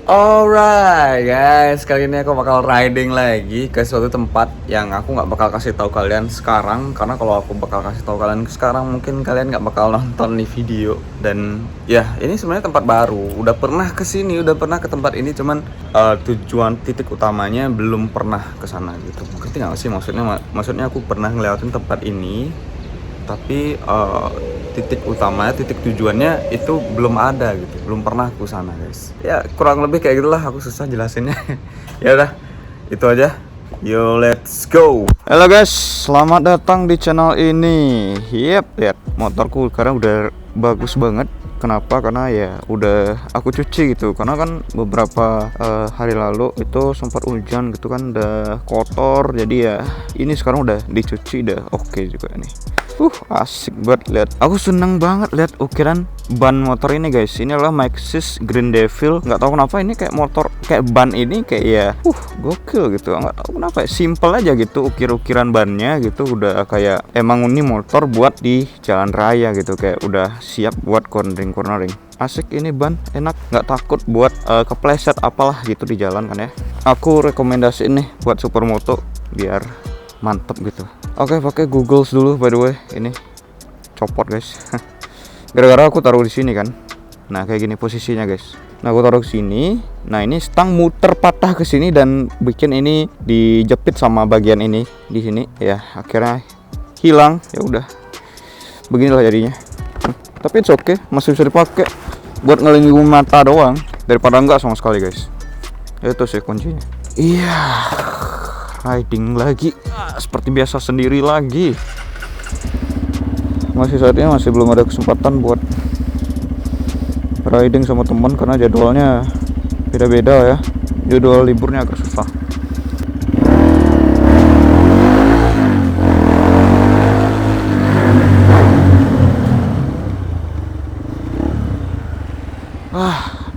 Alright guys, kali ini aku bakal riding lagi ke suatu tempat yang aku nggak bakal kasih tahu kalian sekarang. Karena kalau aku bakal kasih tahu kalian sekarang, mungkin kalian nggak bakal nonton nih video. Dan ya, ini sebenarnya tempat baru. Udah pernah kesini, udah pernah ke tempat ini, cuman tujuan titik utamanya belum pernah ke sana gitu. Ngerti nggak sih maksudnya aku pernah ngelewatin tempat ini, tapi titik utamanya, titik tujuannya itu belum ada gitu, belum pernah aku sana guys. Ya kurang lebih kayak gitulah, aku susah jelasinnya. Ya udah, itu aja. Yo, let's go. Halo guys, selamat datang di channel ini. Yep, lihat motorku sekarang udah bagus banget. Kenapa? Karena ya udah aku cuci gitu. Karena kan beberapa hari lalu itu sempat hujan gitu kan, udah kotor. Jadi ya ini sekarang udah dicuci, udah oke juga nih. Asik banget lihat. Aku seneng banget lihat ukiran ban motor ini guys. Ini adalah Maxxis Green Devil. Nggak tahu kenapa ini kayak motor, kayak ban ini kayak ya gokil gitu. Nggak tahu kenapa ya, simple aja gitu ukir-ukiran bannya gitu. Udah kayak emang ini motor buat di jalan raya gitu, kayak udah siap buat cornering. Asik ini ban, enak, nggak takut buat kepleset apalah gitu di jalan kan ya. Aku rekomendasiin nih buat supermoto biar mantep gitu. Oke, pakai Google dulu by the way. Ini copot guys. Gara-gara aku taruh di sini kan. Nah, kayak gini posisinya guys. Nah, aku taruh ke sini. Nah, ini stang muter patah ke sini dan bikin ini dijepit sama bagian ini di sini ya. Akhirnya hilang. Ya udah. Beginilah jadinya. Tapi it's okay, masih bisa dipakai buat ngelindungin mata doang daripada enggak sama sekali guys. Itu sih kuncinya. Iya. Riding lagi seperti biasa sendiri lagi. Saat ini masih belum ada kesempatan buat riding sama teman karena jadwalnya beda-beda ya. Jadwal liburnya agak susah.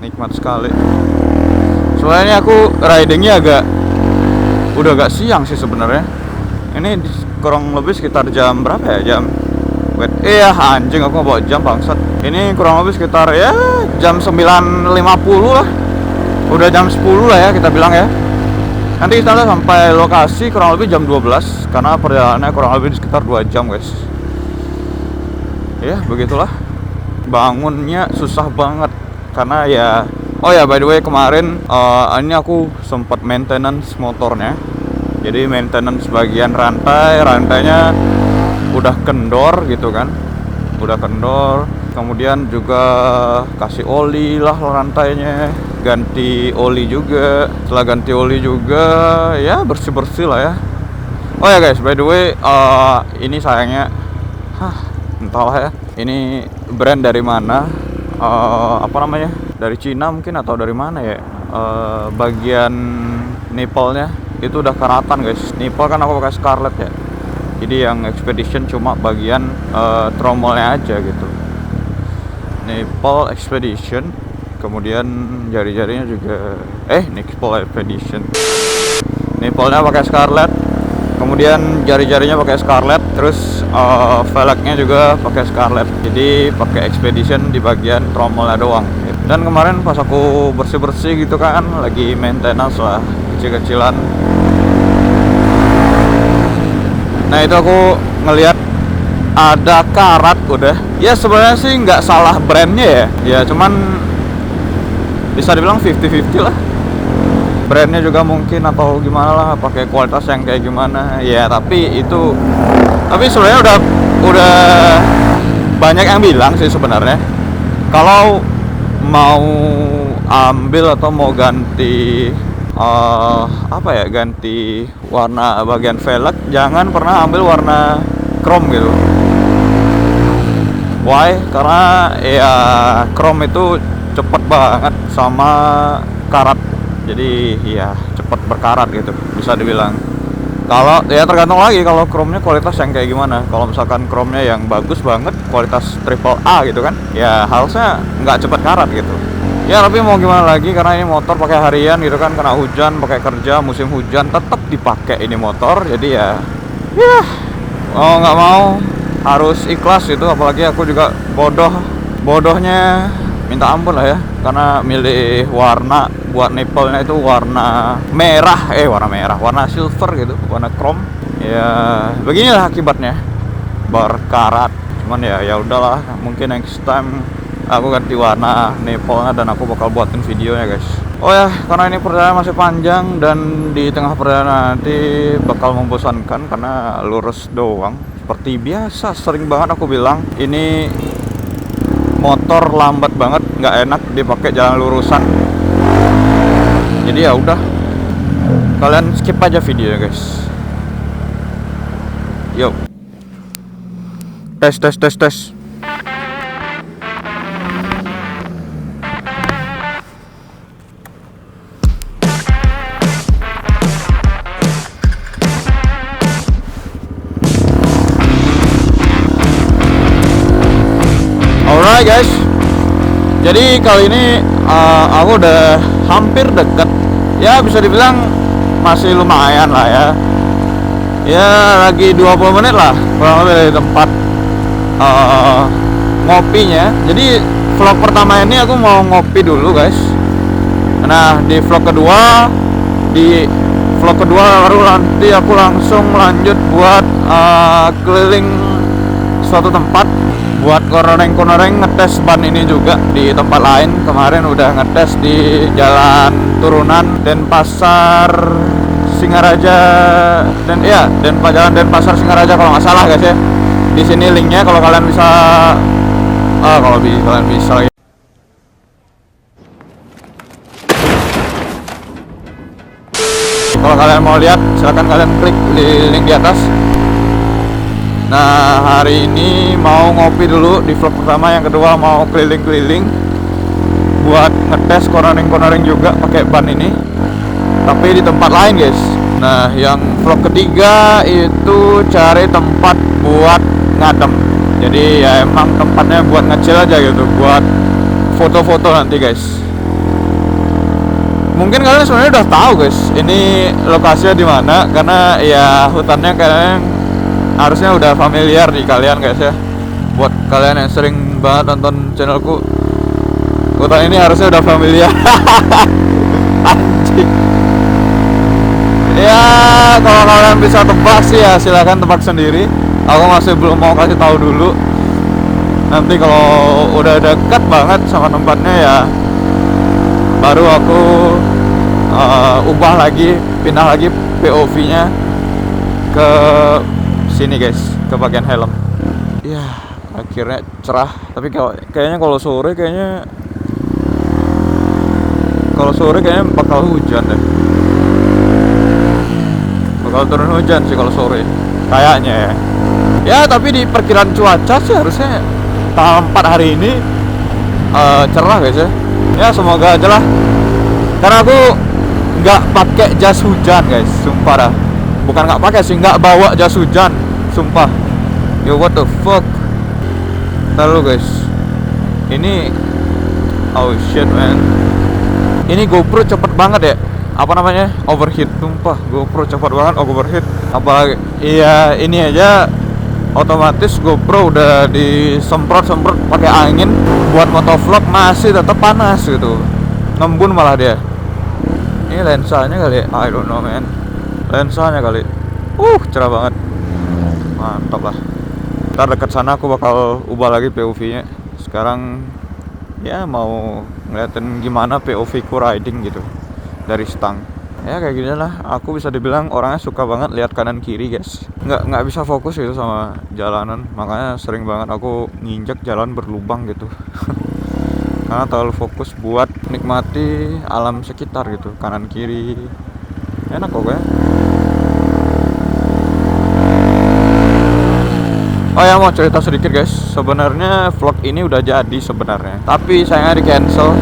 Nikmat sekali. Soalnya aku ridingnya udah agak siang sih sebenarnya. Ini kurang lebih sekitar jam berapa ya? Anjing, aku bawa jam bangsat. Ini kurang lebih sekitar ya jam 9.50 lah. Udah jam 10 lah ya kita bilang ya. Nanti kita sampai lokasi kurang lebih jam 12 karena perjalanannya kurang lebih sekitar 2 jam guys. Ya begitulah. Bangunnya susah banget karena ya. Oh ya, by the way, kemarin ini aku sempat maintenance motornya. Jadi maintenance bagian rantainya udah kendor gitu kan. Udah kendor. Kemudian juga kasih oli lah rantainya, ganti oli juga. Setelah ganti oli juga ya bersih-bersih lah ya. Oh ya guys, by the way, ini sayangnya entahlah ya. Ini brand dari mana? Apa namanya? Dari Cina mungkin atau dari mana ya. Bagian nipple-nya itu udah karatan guys. Nipple kan aku pakai Scarlett ya. Jadi yang Expedition cuma bagian tromolnya aja gitu. Nipple Expedition. Kemudian jari-jarinya juga nipple Expedition. Nipple-nya pakai Scarlett. Kemudian jari-jarinya pakai Scarlett. Terus velgnya juga pakai Scarlett. Jadi pakai Expedition di bagian tromolnya doang. Dan kemarin pas aku bersih-bersih gitu kan, lagi maintenance lah, kecil-kecilan. Nah itu aku ngelihat ada karat udah. Ya sebenarnya sih nggak salah brandnya ya. Ya cuman bisa dibilang 50-50 lah. Brandnya juga mungkin atau gimana lah, pakai kualitas yang kayak gimana. Ya tapi sebenarnya udah banyak yang bilang sih sebenarnya kalau mau ambil atau mau ganti ganti warna bagian velg, jangan pernah ambil warna chrome gitu. Why? Karena ya chrome itu cepet banget sama karat. Jadi ya cepet berkarat gitu bisa dibilang. Kalau ya tergantung lagi kalau chrome-nya kualitas yang kayak gimana. Kalau misalkan chrome-nya yang bagus banget, kualitas triple A gitu kan, ya harusnya nggak cepet karat gitu. Ya tapi mau gimana lagi, karena ini motor pakai harian gitu kan, kena hujan, pakai kerja musim hujan tetap dipakai ini motor. Jadi ya mau nggak mau harus ikhlas gitu. Apalagi aku juga bodohnya minta ampun lah ya, karena milih warna buat nipple-nya itu warna merah, warna silver gitu, warna chrome. Ya beginilah akibatnya berkarat. Cuman ya udahlah, mungkin next time aku ganti warna nipple-nya dan aku bakal buatin videonya guys. Oh ya, karena ini perjalanan masih panjang dan di tengah perjalanan nanti bakal membosankan karena lurus doang. Seperti biasa, sering banget aku bilang ini motor lambat banget, nggak enak dipakai jalan lurusan. Jadi ya udah, kalian skip aja videonya guys. Yuk, tes. Alright guys, jadi kali ini aku udah hampir deket. Ya bisa dibilang masih lumayan lah ya. Ya lagi 20 menit lah kurang lebih dari tempat ngopinya. Jadi vlog pertama ini aku mau ngopi dulu guys. Nah di vlog kedua baru nanti aku langsung lanjut buat keliling suatu tempat buat konoreng ngetes ban ini juga di tempat lain. Kemarin udah ngetes di jalan turunan Denpasar Singaraja dan jalan Denpasar Singaraja kalau nggak salah guys ya. Di sini linknya kalau kalian bisa kalian bisa lagi. Kalau kalian mau lihat silahkan kalian klik di link di atas. Nah hari ini mau ngopi dulu di vlog pertama, yang kedua mau keliling-keliling buat ngetes cornering juga pakai ban ini, tapi di tempat lain guys. Nah yang vlog ketiga itu cari tempat buat ngadem. Jadi ya emang tempatnya buat ngecil aja gitu, buat foto-foto nanti guys. Mungkin kalian sebenarnya udah tahu guys ini lokasinya di mana, karena ya hutannya kalian harusnya udah familiar di kalian guys ya. Buat kalian yang sering banget nonton channelku, hutan ini harusnya udah familiar. Anjing. Ya kalau kalian bisa tebak sih ya silahkan tebak sendiri. Aku masih belum mau kasih tahu dulu. Nanti kalau udah dekat banget sama tempatnya ya baru aku pindah lagi POV-nya ke sini guys, ke bagian helm. Ya akhirnya cerah, tapi kayaknya kalau sore kayaknya bakal hujan deh. Bakal turun hujan sih kalau sore kayaknya ya. Ya tapi di perkiraan cuaca sih harusnya tanggal 4 hari ini cerah guys ya. Ya semoga aja lah, karena aku nggak pakai jas hujan guys, sumpah dah. Bukan nggak pakai sih, nggak bawa jas hujan, sumpah. Yo what the fuck. Lalu guys, ini oh shit man, ini GoPro cepet banget ya, apa namanya, overheat. Sumpah GoPro cepet banget overheat. Apalagi iya ini aja otomatis GoPro udah disemprot pakai angin buat motovlog masih tetap panas gitu, ngembun malah dia. Ini lensanya kali, I don't know man, lensanya kali. Cerah banget, mantap lah. Ntar dekat sana aku bakal ubah lagi POV-nya. Sekarang ya mau ngeliatin gimana POV ku riding gitu dari stang. Ya kayak gini lah, aku bisa dibilang orangnya suka banget lihat kanan kiri guys. Nggak bisa fokus gitu sama jalanan, makanya sering banget aku nginjek jalan berlubang gitu. Karena terlalu fokus buat nikmati alam sekitar gitu, kanan kiri enak kok ya. Oh ya, mau cerita sedikit guys, sebenarnya vlog ini udah jadi sebenarnya, tapi sayangnya di cancel.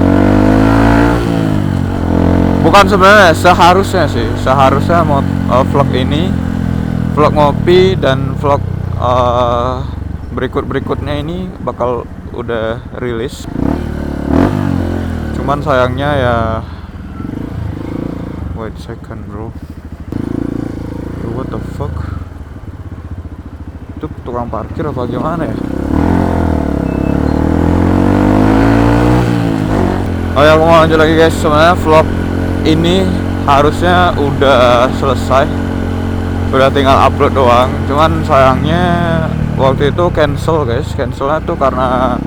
Bukan sebenarnya, seharusnya mau vlog ini, vlog ngopi dan vlog berikutnya ini bakal udah rilis. Cuman sayangnya ya, wait a second bro, what the fuck, itu tukang parkir apa gimana ya? Oh ya, aku mau lanjut lagi guys. Sebenarnya vlog ini harusnya udah selesai, udah tinggal upload doang. Cuman sayangnya waktu itu cancel guys. Cancelnya tuh karena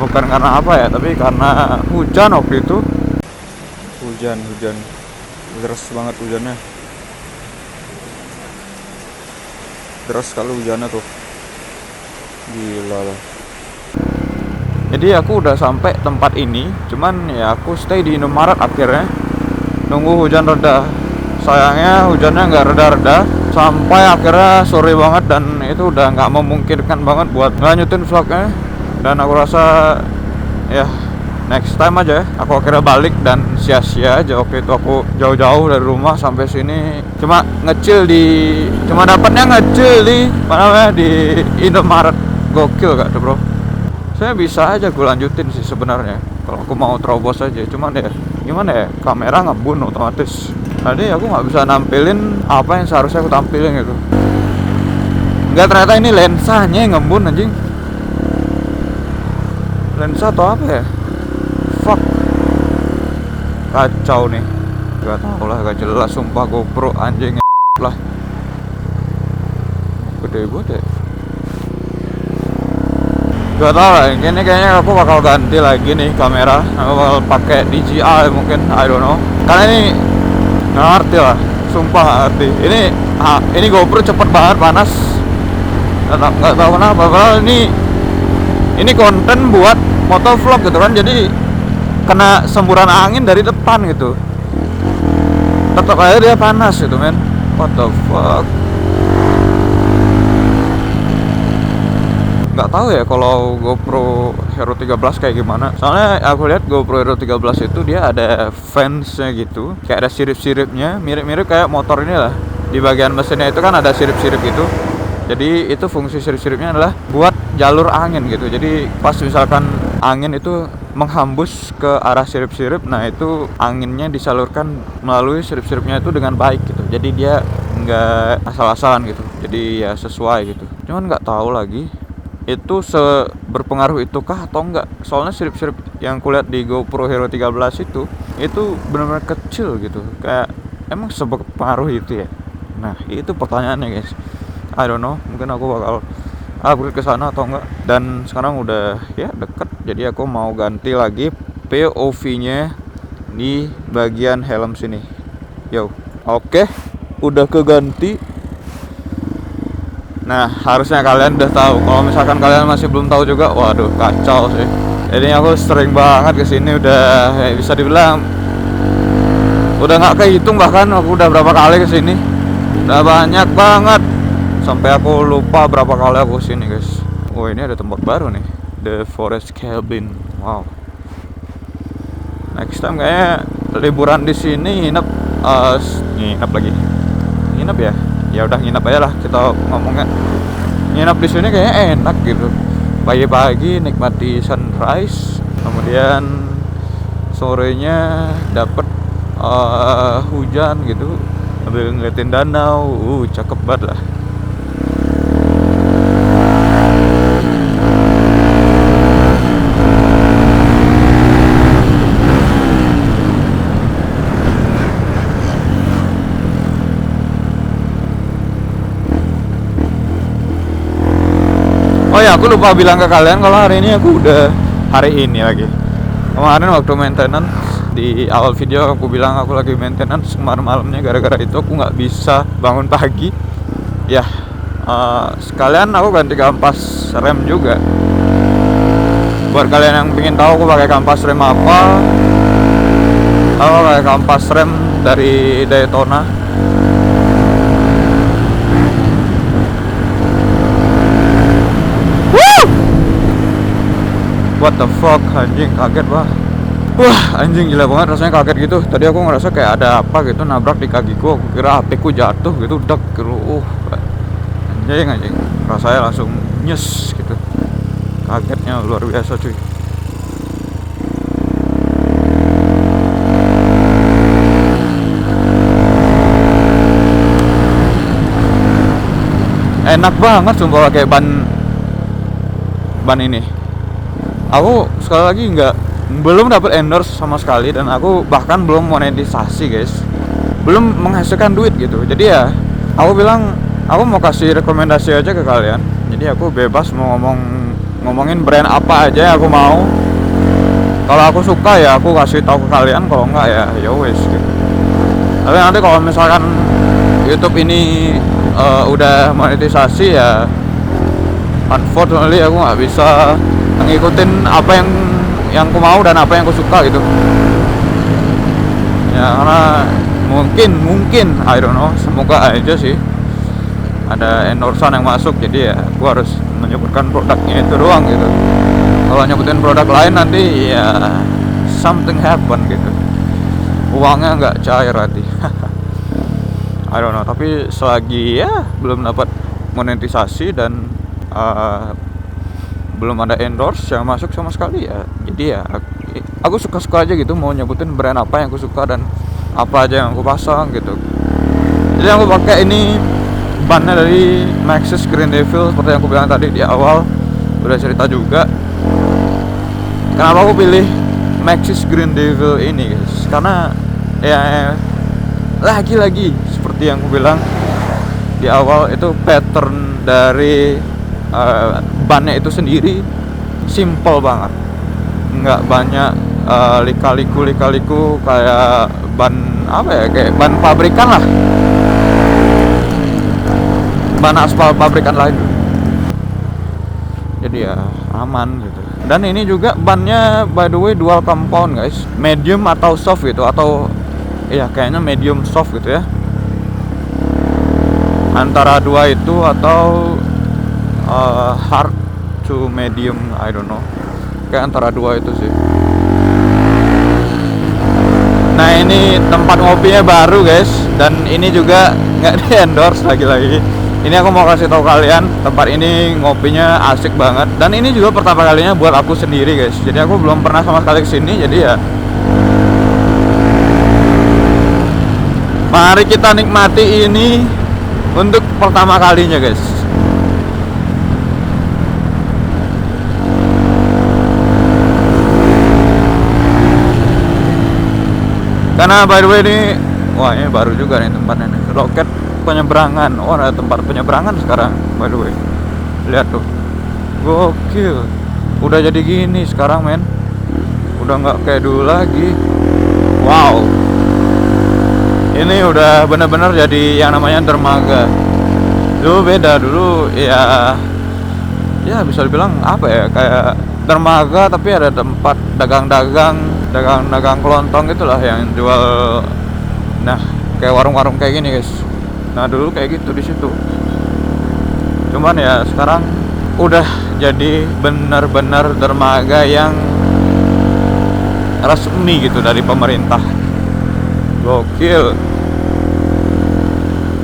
bukan karena apa ya, tapi karena hujan waktu itu. Hujan deras banget hujannya. Deras sekali hujannya tuh. Gila lah. Jadi aku udah sampai tempat ini, cuman ya aku stay di Indomaret akhirnya, nunggu hujan reda. Sayangnya hujannya nggak reda-reda sampai akhirnya sore banget, dan itu udah nggak memungkinkan banget buat lanjutin vlognya. Dan aku rasa ya next time aja aku akhirnya balik, dan sia-sia aja waktu itu aku jauh-jauh dari rumah sampai sini cuma dapatnya ngecil di mana namanya, di Indomaret. Gokil gak tuh bro? Saya bisa aja gue lanjutin sih sebenarnya kalau aku mau terobos aja, cuman ya gimana ya, kamera ngebun otomatis. Tadi aku nggak bisa nampilin apa yang seharusnya aku tampilin gitu. Nggak, ternyata ini lensanya yang ngebun anjing. Lensa atau apa ya? Fuck, kacau nih. Gak tau lah, gak jelas sumpah GoPro anjing lah. Gede banget ya. Gak tau lah, ini kayaknya aku bakal ganti lagi nih kamera. Aku bakal pakai DJI mungkin, I don't know. Karena ini nggak ngerti lah, sumpah nggak ngerti. Ini GoPro cepet banget panas. Nggak tahu kenapa. Padahal ini konten buat motovlog gitu kan, jadi kena semburan angin dari depan gitu, tetap aja dia panas gitu men. What the fuck? Nggak tahu ya kalau GoPro Hero 13 kayak gimana. Soalnya aku lihat GoPro Hero 13 itu dia ada fansnya gitu, kayak ada sirip-siripnya, mirip-mirip kayak motor ini lah. Di bagian mesinnya itu kan ada sirip-sirip gitu. Jadi itu fungsi sirip-siripnya adalah buat jalur angin gitu. Jadi pas misalkan angin itu menghembus ke arah sirip-sirip, nah itu anginnya disalurkan melalui sirip-siripnya itu dengan baik gitu. Jadi dia nggak asal-asalan gitu. Jadi ya sesuai gitu. Cuman nggak tahu lagi itu berpengaruh itukah atau enggak. Soalnya sirip-sirip yang kulihat di GoPro Hero 13 itu benar-benar kecil gitu. Kayak emang seberpengaruh itu ya. Nah, itu pertanyaannya guys. I don't know, mungkin aku bakal upgrade ke sana atau enggak. Dan sekarang udah ya deket, jadi aku mau ganti lagi POV-nya di bagian helm sini. Yo, oke, udah keganti. Nah, harusnya kalian udah tahu. Kalau misalkan kalian masih belum tahu juga, waduh kacau sih. Jadi aku sering banget kesini, udah bisa dibilang udah nggak kehitung bahkan aku udah berapa kali kesini. Udah banyak banget sampai aku lupa berapa kali aku kesini guys. Oh, ini ada tempat baru nih, The Forest Cabin. Wow. Next time kayaknya liburan di sini nginep lagi. Nginep ya? Ya udah nginep aja lah, kita ngomongnya nginep di sini kayaknya enak gitu. Pagi-pagi nikmati sunrise, kemudian sorenya dapet hujan gitu, sambil ngeliatin danau. Cakep banget lah. Oh ya, aku lupa bilang ke kalian kalau hari ini lagi. Kemarin waktu maintenance di awal video aku bilang aku lagi maintenance kemarin malamnya, gara-gara itu aku nggak bisa bangun pagi. Ya, sekalian aku ganti kampas rem juga. Buat kalian yang pengen tahu aku pakai kampas rem apa, aku pakai kampas rem dari Daytona. What the fuck, anjing, kaget bah. Wah, anjing gila banget rasanya, kaget gitu. Tadi aku ngerasa kayak ada apa gitu nabrak di kakiku. Aku kira HP ku jatuh gitu, dek gitu. Anjing, rasanya langsung nyes gitu. Kagetnya luar biasa cuy. Enak banget sumpah pakai ban ini. Aku sekali lagi belum dapat endorse sama sekali, dan aku bahkan belum monetisasi guys, belum menghasilkan duit gitu. Jadi ya aku bilang aku mau kasih rekomendasi aja ke kalian. Jadi aku bebas mau ngomongin brand apa aja yang aku mau. Kalau aku suka ya aku kasih tahu ke kalian, kalau enggak ya wes gitu. Tapi nanti kalau misalkan YouTube ini udah monetisasi ya unfortunately aku nggak bisa ngikutin apa yang aku mau dan apa yang aku suka gitu ya, karena mungkin I don't know, semoga aja sih ada endorsean yang masuk. Jadi ya aku harus menyebutkan produknya itu doang gitu. Kalau nyebutin produk lain nanti ya something happen gitu, uangnya nggak cair nanti. I don't know, tapi selagi ya belum dapat monetisasi dan belum ada endorse yang masuk sama sekali ya, jadi ya aku suka-suka aja gitu mau nyebutin brand apa yang aku suka dan apa aja yang aku pasang gitu. Jadi aku pakai ini bannya dari Maxxis Green Devil seperti yang aku bilang tadi di awal, udah cerita juga kenapa aku pilih Maxxis Green Devil ini guys, karena ya lagi-lagi seperti yang aku bilang di awal, itu pattern dari bannya itu sendiri simple banget, nggak banyak lika-liku kayak ban apa ya, kayak ban pabrikan lah, ban aspal pabrikan lain. Jadi ya aman gitu. Dan ini juga bannya by the way dual compound guys, medium atau soft gitu, atau ya kayaknya medium soft gitu ya, antara dua itu atau hard to medium, I don't know, kayak antara dua itu sih. Nah ini tempat ngopinya baru guys, dan ini juga nggak di endorse lagi-lagi. Ini aku mau kasih tahu kalian, tempat ini ngopinya asik banget, dan ini juga pertama kalinya buat aku sendiri guys. Jadi aku belum pernah sama sekali kesini, jadi ya mari kita nikmati ini untuk pertama kalinya guys. Karena by the way ini, wah ini baru juga nih tempatnya nih, loket penyeberangan. Oh ada tempat penyeberangan sekarang by the way, lihat tuh, gokil, udah jadi gini sekarang men, udah nggak kayak dulu lagi. Wow, ini udah bener-bener jadi yang namanya dermaga. Dulu beda, dulu ya bisa dibilang apa ya, kayak dermaga tapi ada tempat dagang-dagang kelontong gitulah yang jual, nah kayak warung-warung kayak gini guys. Nah dulu kayak gitu di situ, cuman ya sekarang udah jadi benar-benar dermaga yang resmi gitu dari pemerintah. Gokil.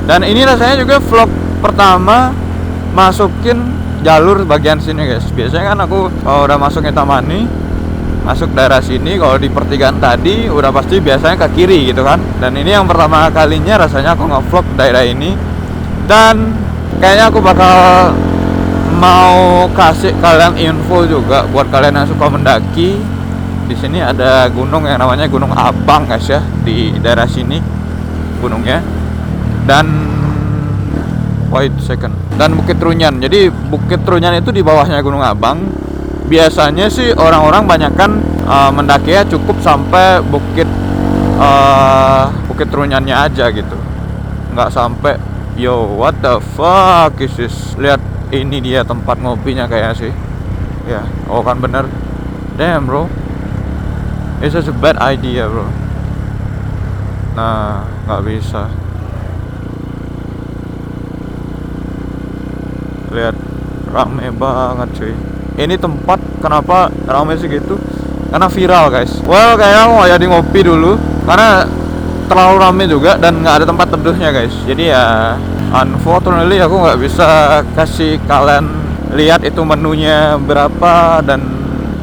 Dan ini rasanya juga vlog pertama masukin jalur bagian sini guys. Biasanya kan aku kalau udah masuk Intamani, masuk daerah sini, kalau di pertigaan tadi udah pasti biasanya ke kiri gitu kan. Dan ini yang pertama kalinya rasanya aku nge-vlog daerah ini, dan kayaknya aku bakal mau kasih kalian info juga buat kalian yang suka mendaki. Di sini ada gunung yang namanya Gunung Abang guys ya, di daerah sini gunungnya. Dan wait second, dan Bukit Trunyan. Jadi Bukit Trunyan itu di bawahnya Gunung Abang. Biasanya sih orang-orang banyakkan mendakinya cukup sampai Bukit Trunyannya aja gitu, nggak sampai. Yo what the fuck is this? Lihat ini dia tempat ngopinya kayaknya sih ya. Oh kan bener. Damn bro, it's just a bad idea bro. Nah nggak bisa. Lihat rame banget cuy. Ini tempat kenapa rame segitu? Karena viral guys. Well kayaknya aku mau jadi ngopi dulu, karena terlalu rame juga dan nggak ada tempat teduhnya guys. Jadi ya unfortunately aku nggak bisa kasih kalian lihat itu menunya berapa dan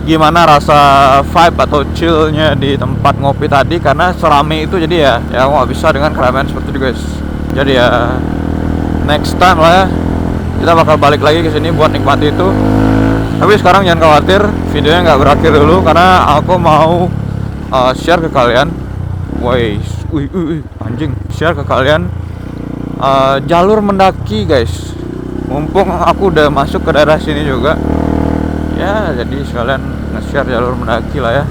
gimana rasa vibe atau chillnya di tempat ngopi tadi, karena serame itu. Jadi ya aku nggak bisa dengan keramaian seperti itu guys. Jadi ya next time lah ya, kita bakal balik lagi ke sini buat nikmati itu. Tapi sekarang jangan khawatir, videonya nggak berakhir dulu karena aku mau share ke kalian. Woi, anjing, share ke kalian jalur mendaki guys. Mumpung aku udah masuk ke daerah sini juga, ya jadi sekalian nge-share jalur mendaki lah ya.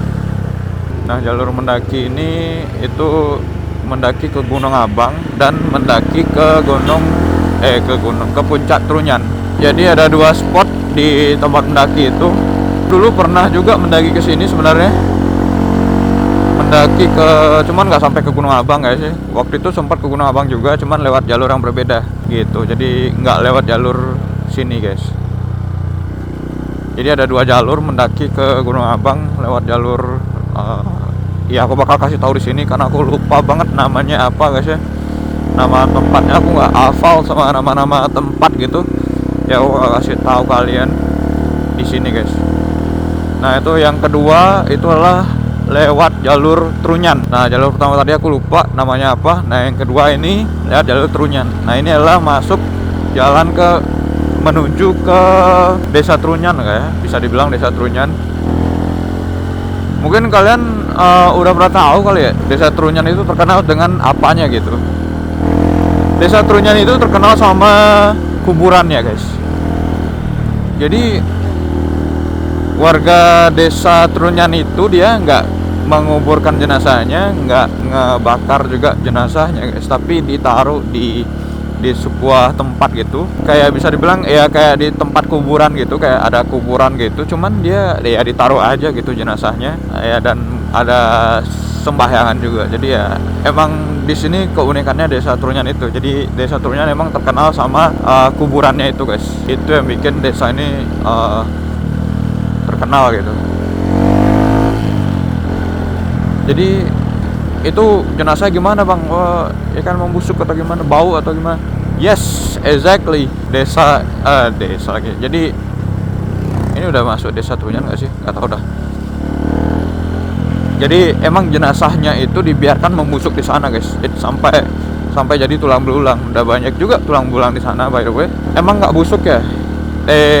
Nah, jalur mendaki ini itu mendaki ke Gunung Abang dan mendaki ke ke Puncak Trunyan. Jadi ada dua spot di tempat mendaki itu. Dulu pernah juga mendaki ke sini sebenarnya. Mendaki cuman nggak sampai ke Gunung Abang guys sih. Waktu itu sempat ke Gunung Abang juga, cuman lewat jalur yang berbeda gitu. Jadi nggak lewat jalur sini guys. Jadi ada dua jalur mendaki ke Gunung Abang lewat jalur ya aku bakal kasih tahu di sini karena aku lupa banget namanya apa guys ya. Nama tempatnya aku nggak hafal sama nama-nama tempat gitu. Ya aku bakal kasih tahu kalian di sini guys. Nah, itu yang kedua itu adalah lewat jalur Trunyan. Nah, jalur pertama tadi aku lupa namanya apa. Nah, yang kedua ini lewat jalur Trunyan. Nah, ini adalah masuk jalan menuju ke Desa Trunyan kayak bisa dibilang Desa Trunyan. Mungkin kalian udah pernah tahu kali ya, Desa Trunyan itu terkenal dengan apanya gitu. Desa Trunyan itu terkenal sama kuburannya guys. Jadi warga Desa Trunyan itu dia nggak menguburkan jenazahnya, nggak ngebakar juga jenazahnya guys, tapi ditaruh di sebuah tempat gitu, kayak bisa dibilang ya kayak di tempat kuburan gitu, kayak ada kuburan gitu, cuman dia ya ditaruh aja gitu jenazahnya ya, dan ada sembahyangan juga. Jadi ya emang di sini keunikannya Desa Trunyan itu. Jadi Desa Trunyan emang terkenal sama kuburannya itu guys. Itu yang bikin desa ini terkenal gitu. Jadi itu jenazah gimana bang? Ikan membusuk atau gimana? Bau atau gimana? Yes, exactly. Desa lagi. Jadi ini udah masuk Desa Trunyan nggak sih? Nggak tahu dah. Jadi emang jenazahnya itu dibiarkan membusuk di sana guys. Sampai jadi tulang belulang. Udah banyak juga tulang belulang di sana by the way. Emang nggak busuk ya?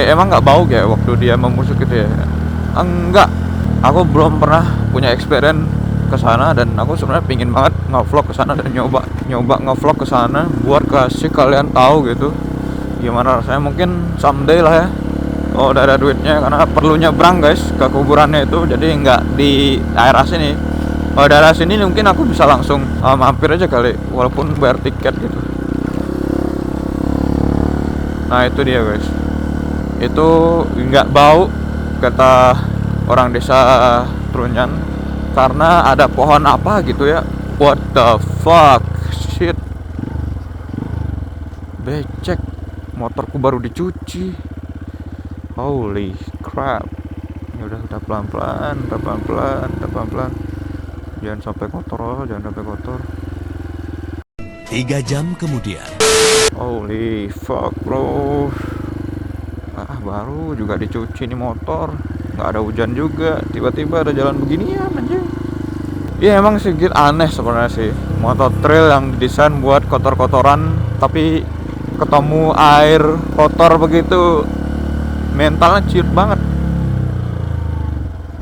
Emang nggak bau ya waktu dia membusuk gitu ya? Enggak. Aku belum pernah punya experience ke sana, dan aku sebenarnya pingin banget nge-vlog ke sana dan nyoba nge-vlog ke sana buat kasih kalian tahu gitu gimana rasanya. Mungkin someday lah ya kalau udah ada duitnya, karena perlu nyebrang guys ke kuburannya itu, jadi nggak di daerah sini. Kalau daerah sini mungkin aku bisa langsung mampir aja kali walaupun bayar tiket gitu. Nah, itu dia guys, itu nggak bau kata orang Desa Trunyan karena ada pohon apa gitu ya. What the fuck, shit, becek, motorku baru dicuci, holy crap. Ya udah pelan-pelan, jangan sampai kotor. 3 jam kemudian. Holy fuck bro, baru juga dicuci nih motor, nggak ada hujan juga, tiba-tiba ada jalan beginian aja. Iya emang sedikit aneh sebenarnya sih, motor trail yang didesain buat kotor-kotoran, tapi ketemu air kotor begitu mentalnya ciut banget.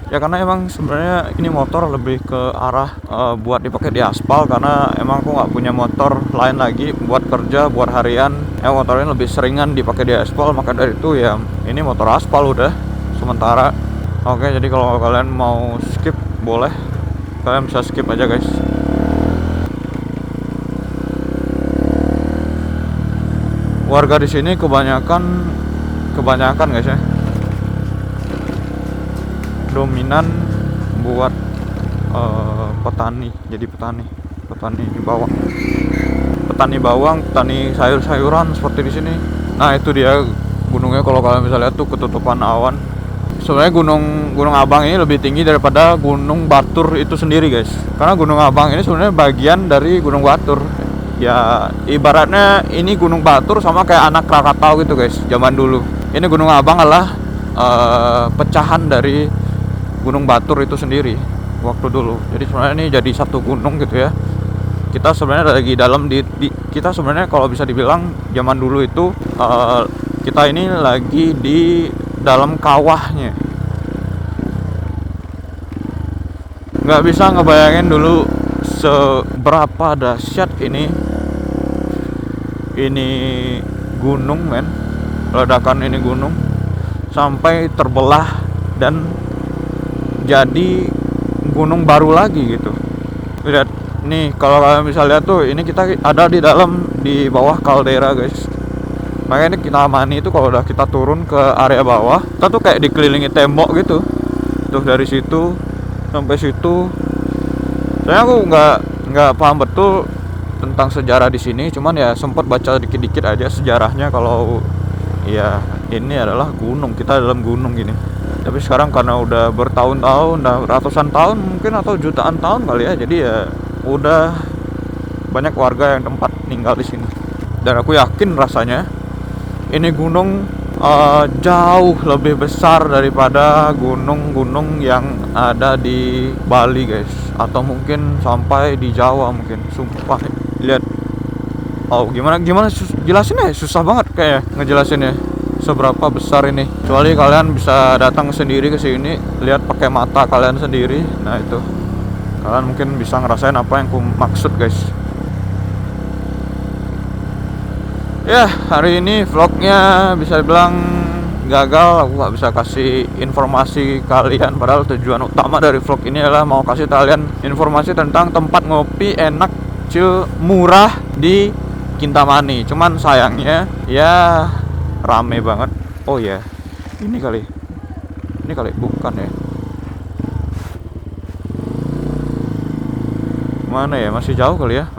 Ya karena emang sebenarnya ini motor lebih ke arah buat dipakai di aspal, karena emang aku nggak punya motor lain lagi buat kerja, buat harian. Motor ini lebih seringan dipakai di aspal, maka dari itu ya ini motor aspal udah sementara. Oke, jadi kalau kalian mau skip boleh, kalian bisa skip aja guys. Warga di sini kebanyakan guys ya, dominan buat petani. Jadi petani bawang, petani sayur-sayuran seperti di sini. Nah, itu dia gunungnya. Kalau kalian bisa lihat tuh ketutupan awan. Sebenarnya Gunung Abang ini lebih tinggi daripada Gunung Batur itu sendiri guys, karena Gunung Abang ini sebenarnya bagian dari Gunung Batur. Ya ibaratnya ini Gunung Batur sama kayak anak Krakatau gitu guys zaman dulu. Ini Gunung Abang adalah pecahan dari Gunung Batur itu sendiri waktu dulu. Jadi sebenarnya ini jadi satu gunung gitu ya. Kita sebenarnya lagi dalam kita sebenarnya kalau bisa dibilang zaman dulu itu kita ini lagi di dalam kawahnya. Nggak bisa ngebayangin dulu seberapa dahsyat ini gunung, men. Ledakan ini gunung sampai terbelah dan jadi gunung baru lagi gitu. Lihat nih, kalau kalian bisa lihat tuh, ini kita ada di bawah kaldera, guys. Makanya Kintamani itu kalau udah kita turun ke area bawah, kita tuh kayak dikelilingi tembok gitu. Tuh dari situ sampai situ. Saya aku nggak paham betul tentang sejarah di sini, cuman ya sempat baca dikit-dikit aja sejarahnya. Kalau ya ini adalah gunung, kita dalam gunung gini. Tapi sekarang karena udah bertahun-tahun, udah ratusan tahun mungkin atau jutaan tahun kali ya, jadi ya udah banyak warga yang tempat tinggal di sini. Dan aku yakin rasanya ini gunung jauh lebih besar daripada gunung-gunung yang ada di Bali, guys, atau mungkin sampai di Jawa mungkin. Sumpah, lihat. Oh, gimana jelasinnya? Susah banget kayak ngejelasinnya seberapa besar ini. Kecuali kalian bisa datang sendiri ke sini, lihat pakai mata kalian sendiri. Nah, itu kalian mungkin bisa ngerasain apa yang aku maksud, guys. Ya, hari ini vlognya bisa dibilang gagal. Aku gak bisa kasih informasi kalian, padahal tujuan utama dari vlog ini adalah mau kasih kalian informasi tentang tempat ngopi enak, chill, murah di Kintamani. Cuman sayangnya ya rame banget. Oh ya, ini kali bukan ya. Mana ya? Masih jauh kali ya.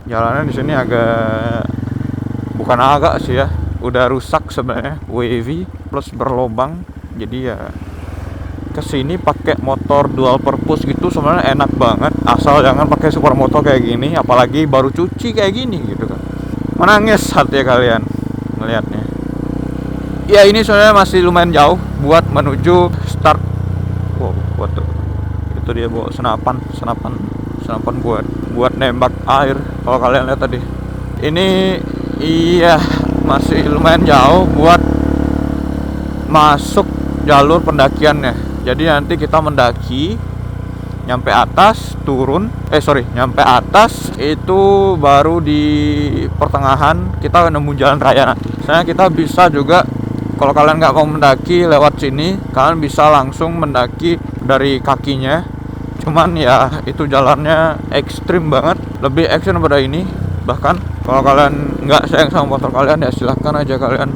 Jalannya di sini bukan agak sih ya, udah rusak sebenarnya, wavy plus berlobang. Jadi ya kesini pakai motor dual purpose gitu sebenarnya enak banget, asal jangan pakai supermoto kayak gini, apalagi baru cuci kayak gini gitu kan. Menangis hati kalian melihatnya. Ya ini sebenarnya masih lumayan jauh buat menuju start. Wow, itu dia bawa senapan buat nembak air. Kalau kalian lihat tadi, ini iya masih lumayan jauh buat masuk jalur pendakiannya. Jadi nanti kita mendaki nyampe atas, nyampe atas itu baru di pertengahan kita nemu jalan raya nanti. Soalnya kita bisa juga, kalau kalian nggak mau mendaki lewat sini, kalian bisa langsung mendaki dari kakinya. Cuman ya itu jalannya ekstrim banget, lebih ekstrim daripada ini. Bahkan kalau kalian nggak sayang sama motor kalian, ya silahkan aja kalian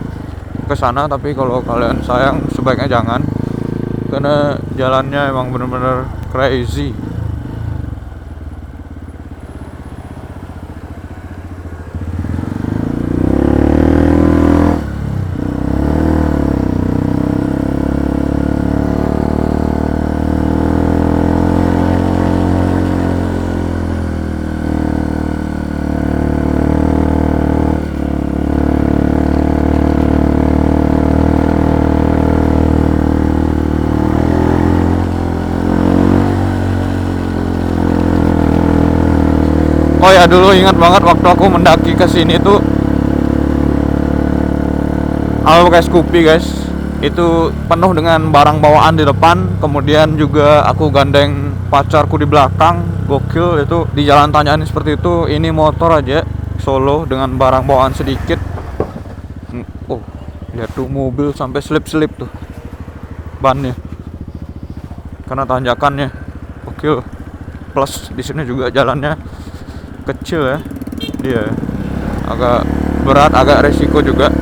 ke sana. Tapi kalau kalian sayang, sebaiknya jangan, karena jalannya emang bener-bener crazy. Oh ya, dulu ingat banget waktu aku mendaki ke sini tuh, aku pakai Scoopy, guys. Itu penuh dengan barang bawaan di depan, kemudian juga aku gandeng pacarku di belakang. Gokil itu, di jalan tanjakan seperti itu. Ini motor aja solo dengan barang bawaan sedikit. Oh, lihat tuh mobil sampai selip-selip tuh bannya karena tanjakannya. Gokil. Plus di sini juga jalannya kecil ya, dia agak berat, agak resiko juga.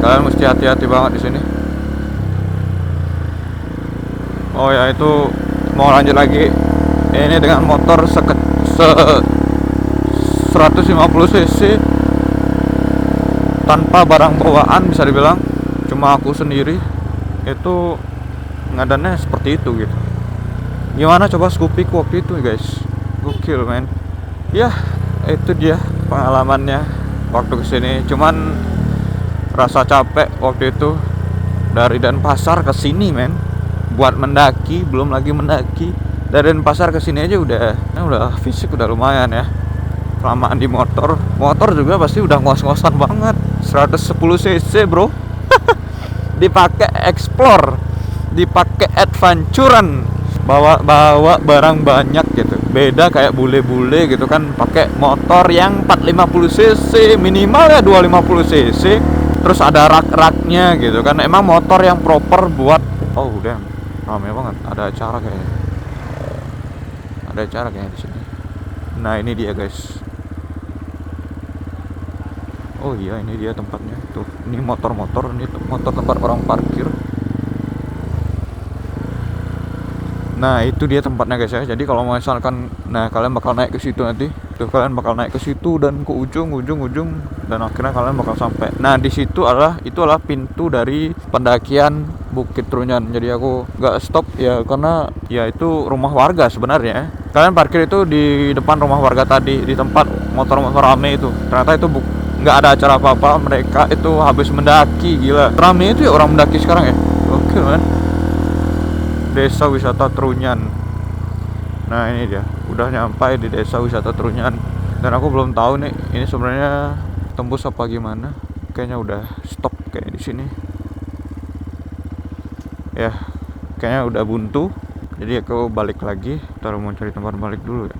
Kalian mesti hati-hati banget di sini. Oh ya, itu mau lanjut lagi. Ini dengan motor 150 cc tanpa barang bawaan, bisa dibilang cuma aku sendiri. Itu ngadannya seperti itu gitu. Gimana coba Scoopy waktu itu, guys? Gokil, men. Ya, itu dia pengalamannya waktu kesini. Cuman rasa capek waktu itu dari Denpasar ke sini, men, buat mendaki, belum lagi mendaki. Dari Denpasar ke sini aja udah fisik udah lumayan ya. Kelamaan di motor juga pasti udah ngos-ngosan banget. 110 cc, bro. dipakai explore, dipakai adventurean, bawa barang banyak gitu. Beda kayak bule-bule gitu kan, pakai motor yang 450 cc minimal ya 250 cc. Terus ada rak-raknya gitu kan. Emang motor yang proper buat udah ramai banget. Ada acara kayaknya. Ada acara kayaknya di sini. Nah, ini dia guys. Oh iya, ini dia tempatnya. Tuh, ini motor-motor, ini motor tempat orang parkir. Nah, itu dia tempatnya guys ya. Jadi kalau misalkan kalian bakal naik ke situ nanti. Tuh, kalian bakal naik ke situ dan ke ujung dan akhirnya kalian bakal sampai. Nah, di situ adalah pintu dari pendakian Bukit Trunyan. Jadi aku nggak stop ya karena ya itu rumah warga sebenarnya. Kalian parkir itu di depan rumah warga tadi, di tempat motor-motor rame itu. Ternyata itu nggak ada acara apa-apa, mereka itu habis mendaki. Gila, rame itu ya orang mendaki sekarang ya. Oke man. Desa Wisata Trunyan. Nah, ini dia, udah nyampai di Desa Wisata Trunyan. Dan aku belum tahu nih, ini sebenarnya tembus apa gimana. Kayaknya udah stop kayak di sini. Ya, kayaknya udah buntu. Jadi aku balik lagi. Ntar mau cari tempat balik dulu ya.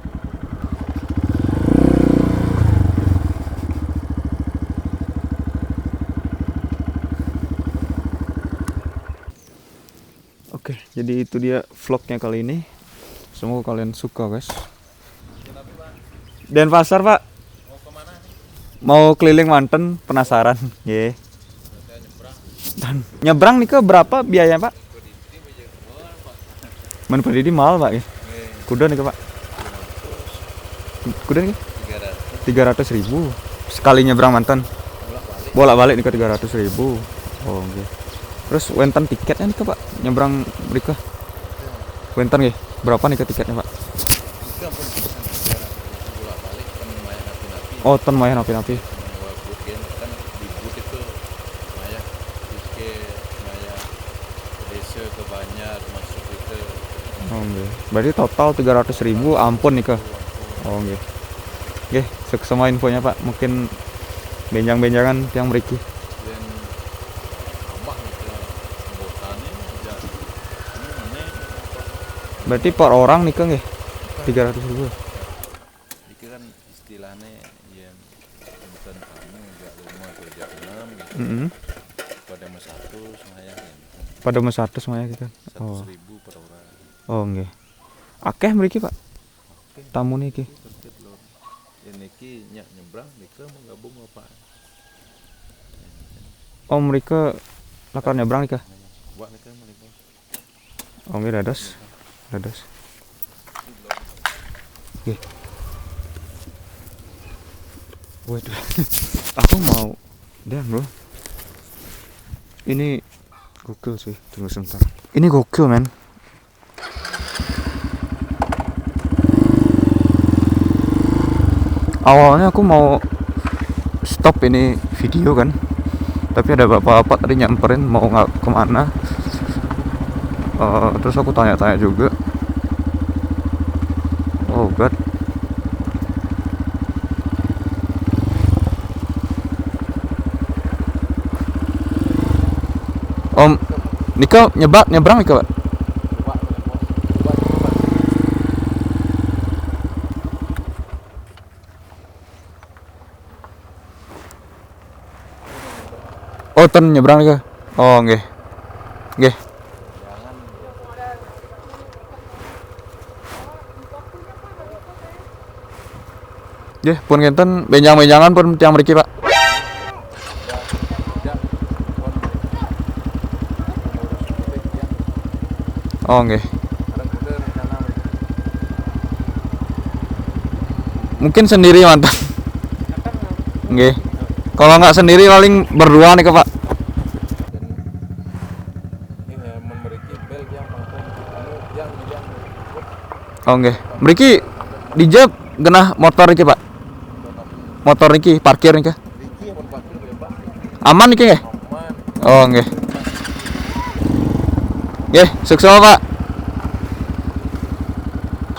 Oke, jadi itu dia vlognya kali ini. Semoga kalian suka guys. Denpasar pak. Mau kemana nih? Mau keliling Banten, penasaran. Ye. Dan nyebrang nih ke berapa biayanya pak? Men Perdidi mahal pak ya? Kuda nih ke pak? Kuda nih? 300.000 sekali nyebrang Banten. Bolak-balik nih ke 300.000. Oh oke. Terus wenten tiketnya nih ke pak? Nyebrang mereka? Wenten ya? Berapa nih ke tiketnya pak? Oh, ton maya napi-napi. Oh, okay. Berarti total 300.000 ampun nih ke. Oh nggih. Nggih, semua infonya pak. Mungkin benjang-benjangan tiang mriki. Berarti per orang nih ke nggih 300.000. Iki kan istilahnya yang bukan kamu enggak rumah kerja enam gitu. Pada mas satu semuanya kan. Pada mas satu semuanya gitu. 100.000 per orang. Oh nggih. Akeh mriki pak. Tamu nih ki. Ini ki nyebrang mereka menggabung apa? Oh mereka lakar nyebrang nih kah? Buat mereka mereka. Oh nggih dados. Oke. Waduh. Aku mau bro. Ini gokil sih. Tunggu sebentar. Ini gokil men. Awalnya aku mau stop ini video kan. Tapi ada bapak-bapak tadi nyamperin mau kemana. Terus aku tanya-tanya juga. Oh god. Om, Nika nyebrang Nika pak? Oh, ten nyebrang Nika? Oh, nggih. Nggih. Nggih, pun kinten benjang-benjangan pun tiang mriki, Pak. Oh, nggih. Mungkin sendiri mantap. Nggih. Kalau nggak sendiri paling berdua nih, Pak. Oh, nggih. Mriki dijep genah motor iki, Pak. Motor niki parkir niki. Aman niki nggih? Oh, nggih. Nggih, sukses Pak.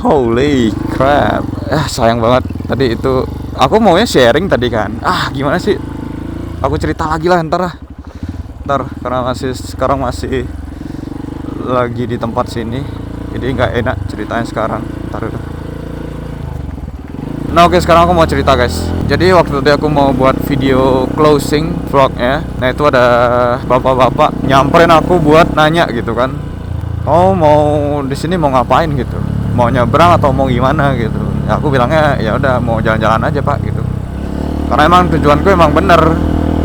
Holy crap. Sayang banget tadi itu. Aku maunya sharing tadi kan. Gimana sih? Aku cerita lagi lah ntar lah. Ntar karena sekarang masih lagi di tempat sini, jadi nggak enak ceritanya sekarang. Ntar dulu. Nah oke, sekarang aku mau cerita guys. Jadi waktu tadi aku mau buat video closing vlognya. Nah itu ada bapak-bapak nyamperin aku buat nanya gitu kan. Oh mau di sini mau ngapain gitu? Mau nyebrang atau mau gimana gitu? Ya, aku bilangnya ya udah mau jalan-jalan aja pak gitu. Karena emang tujuanku emang bener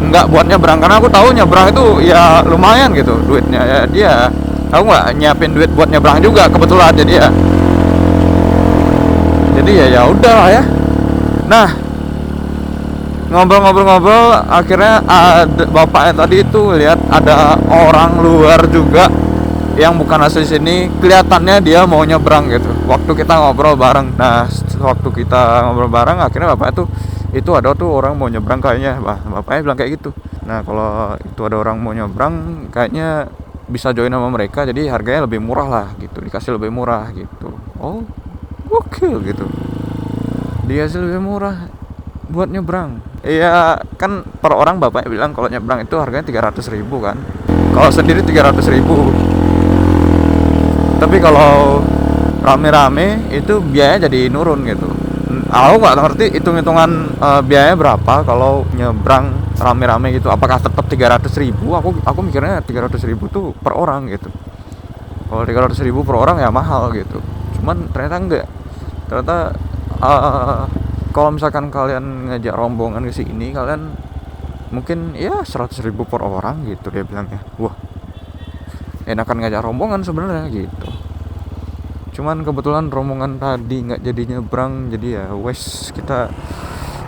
nggak buat nyebrang, karena aku tahu nyebrang itu ya lumayan gitu duitnya ya. Dia aku nggak nyiapin duit buat nyebrang juga kebetulan, jadi ya udah lah ya. Nah ngobrol-ngobrol akhirnya ada bapaknya tadi itu lihat ada orang luar juga yang bukan asli sini, kelihatannya dia mau nyebrang gitu. Waktu kita ngobrol bareng, akhirnya bapaknya itu ada tuh orang mau nyebrang kayaknya. Bapaknya bilang kayak gitu. Nah kalau itu ada orang mau nyebrang kayaknya bisa join sama mereka, jadi harganya lebih murah lah gitu, dikasih lebih murah gitu. Oh gokil gitu, dikasih lebih murah buat nyebrang. Iya kan per orang bapaknya bilang kalau nyebrang itu harganya 300.000 kan, kalau sendiri 300.000. Tapi kalau rame-rame itu biayanya jadi nurun gitu. Aku nggak ngerti hitung-hitungan biayanya berapa kalau nyebrang rame-rame gitu. Apakah tetap 300.000? Aku mikirnya 300.000 tuh per orang gitu. Kalau 300.000 per orang ya mahal gitu. Cuman ternyata enggak. Ternyata kalau misalkan kalian ngajak rombongan ke sini, kalian mungkin ya 100.000 per orang gitu dia bilangnya. Wah, enakan ngajak rombongan sebenarnya gitu. Cuman kebetulan rombongan tadi nggak jadi nyebrang, jadi ya wes kita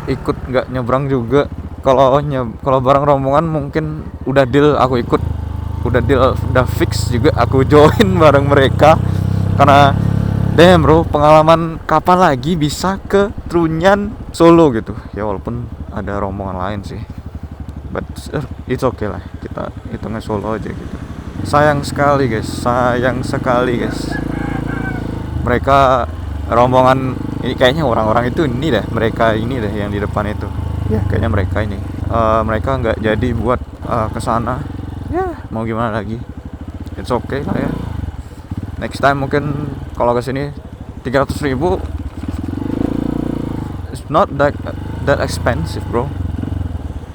ikut nggak nyebrang juga. Kalau bareng rombongan mungkin udah deal aku ikut, udah fix juga aku join bareng mereka. Karena damn bro, pengalaman kapan lagi bisa ke Trunyan solo gitu ya, walaupun ada rombongan lain sih, but it's okay lah, kita hitungnya solo aja gitu. Sayang sekali guys, mereka rombongan ini kayaknya orang-orang itu ini mereka yang di depan itu ya, kayaknya mereka nggak jadi buat kesana. Ya mau gimana lagi, it's okay lah ya. Next time mungkin kalau kesini 300.000 it's not that expensive bro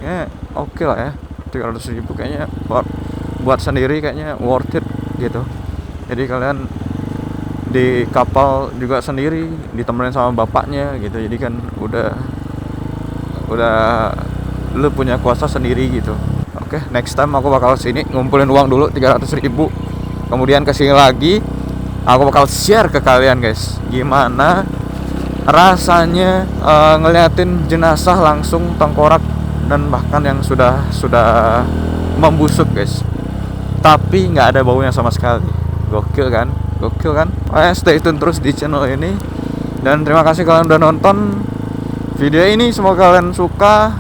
ya. Oke lah ya, 300.000 kayaknya buat sendiri kayaknya worth it gitu. Jadi kalian di kapal juga sendiri, ditemenin sama bapaknya gitu, jadi kan udah lu punya kuasa sendiri gitu. Oke, next time aku bakal sini ngumpulin uang dulu 300.000, kemudian kesini lagi aku bakal share ke kalian guys gimana rasanya ngeliatin jenazah langsung tengkorak dan bahkan yang sudah membusuk guys, tapi nggak ada baunya sama sekali. Gokil kan? Stay tune terus di channel ini, dan terima kasih kalian udah nonton video ini. Semoga kalian suka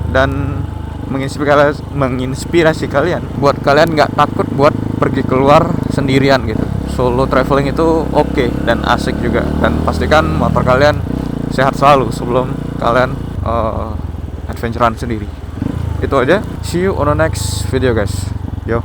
dan menginspirasi kalian buat kalian nggak takut buat pergi keluar sendirian gitu. Solo traveling itu oke dan asik juga, dan pastikan motor kalian sehat selalu sebelum kalian adventurean sendiri. Itu aja, see you on the next video guys. Yo.